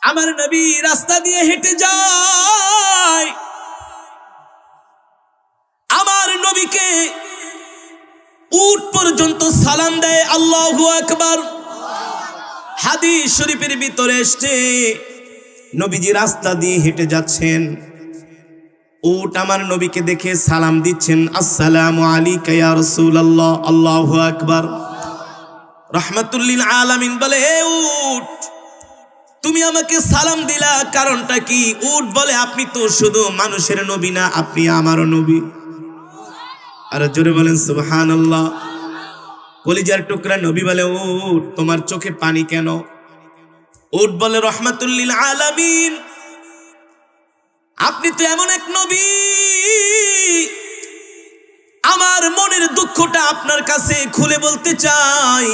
আমার নবী রাস্তা দিয়ে হেঁটে যায়, আমার নবীকে উট পর্যন্ত সালাম দেয়। আল্লাহু আকবার। হাদিস শরীফের ভিতরে এসেছে নবীজি রাস্তা দিয়ে হেঁটে যাচ্ছেন, উট আমার নবীকে দেখে সালাম দিচ্ছেন, আসসালামু আলাইকা ইয়া রাসূলুল্লাহ। আল্লাহু আকবার। রাহমাতুল লিল আলামিন বলে, হে উট, তুমি আমাকে সালাম দিলা, কারণটা কি? উট বলে, আপনি তো শুধু মানুষের নবী না, আপনি আমারও নবী। আর জোরে বলেন সুবহানাল্লাহ। কলিজার টুকরা নবী বলে, উট তোমার চোখে পানি কেন? উট বলে, রাহমাতুল লিল আলামিন, আপনি তো এমন এক নবী, আমার মনের দুঃখটা আপনার কাছে খুলে বলতে চাই।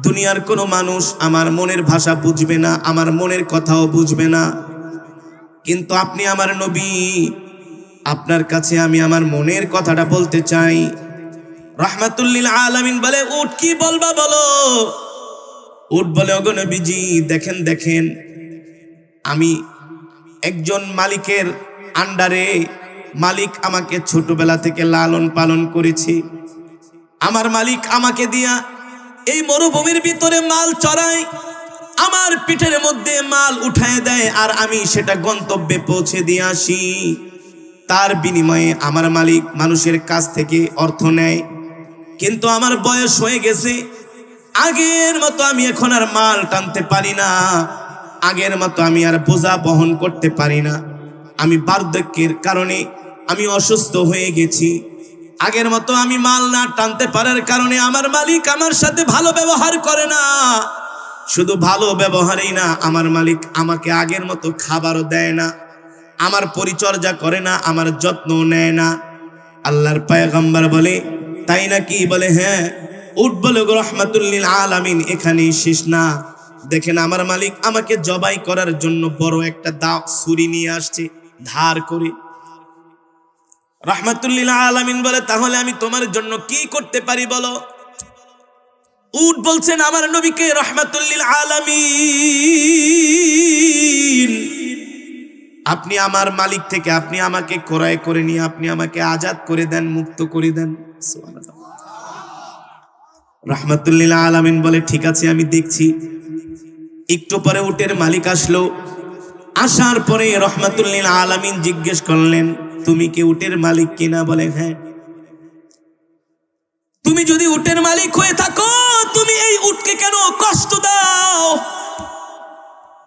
দুনিয়ার কোনো মানুষ আমার মনের ভাষা বুঝবে না, আমার মনের কথাও বুঝবে না, কিন্তু আপনি আমার নবী, আপনার কাছে আমি আমার মনের কথাটা বলতে চাই। রাহমাতুল লিল আলামিন বলে, উট কি বলবা বলো? উট বলে, ওগো নবীজি, দেখেন দেখেন, আমি একজন মালিকের আন্ডারে, মালিক আমাকে ছোটবেলা থেকে লালন পালন করেছি। আমার মালিক আমাকে দিয়া এই মরুভূমির ভিতরে মাল চড়ায়, আমার পিঠের মধ্যে মাল উঠায় দেয়, আর আমি সেটা গন্তব্যে পৌঁছে দিয়ে আসি। তার বিনিময়ে আমার মালিক মানুষের কাছ থেকে অর্থ নেয়, কিন্তু আমার বয়স হয়ে গেছে, আগের মতো আমি এখন আর মাল টানতে পারি না, আগের মতো আমি আর বোঝা বহন করতে পারি না। আমি বার্ধক্যের কারণে আমি অসুস্থ হয়ে গেছি। আগের মতো আমি মাল না টানতে পারার কারণে আমার মালিক আমার সাথে ভালো ব্যবহার করে না। শুধু ভালো ব্যবহারই না, আমার মালিক আমাকে আগের মতো খাবারও দেয় না, আমার পরিচর্যা করে না, আমার যত্ন নেয় না। আল্লাহর পয়গম্বর বলে, তাই নাকি? বলে, হ্যাঁ। উট বলে, রাহমাতুল লিল আলামিন, এখানেই শেষ না। দেখেন, আমার মালিক আমাকে জবাই করার জন্য বড় একটা ছুরি নিয়ে আসছে ধার করে। রাহমাতুল লিল আলামিন বলে, তাহলে আমি তোমার জন্য কি করতে পারি বলো? উট বলছেন, আমার নবীকে রাহমাতুল লিল আলামিন, আপনি আমার মালিক থেকে আপনি আমাকে ক্রয় করে নিয়ে আপনি আমাকে আজাদ করে দেন, মুক্ত করে দেন। সুবহানাল্লাহ। রাহমাতুল লিল আলামিন বলে, ঠিক আছে, আমি দেখছি। একটু পরে উটের মালিক আসলো। আসার পরে রাহমাতুল লিল আলামিন জিজ্ঞেস করলেন, তুমি কি উটের মালিক কিনা? বলে, হ্যাঁ। তুমি যদি উটের মালিক হয়ে থাকো, তুমি এই উটকে কেন কষ্ট দাও?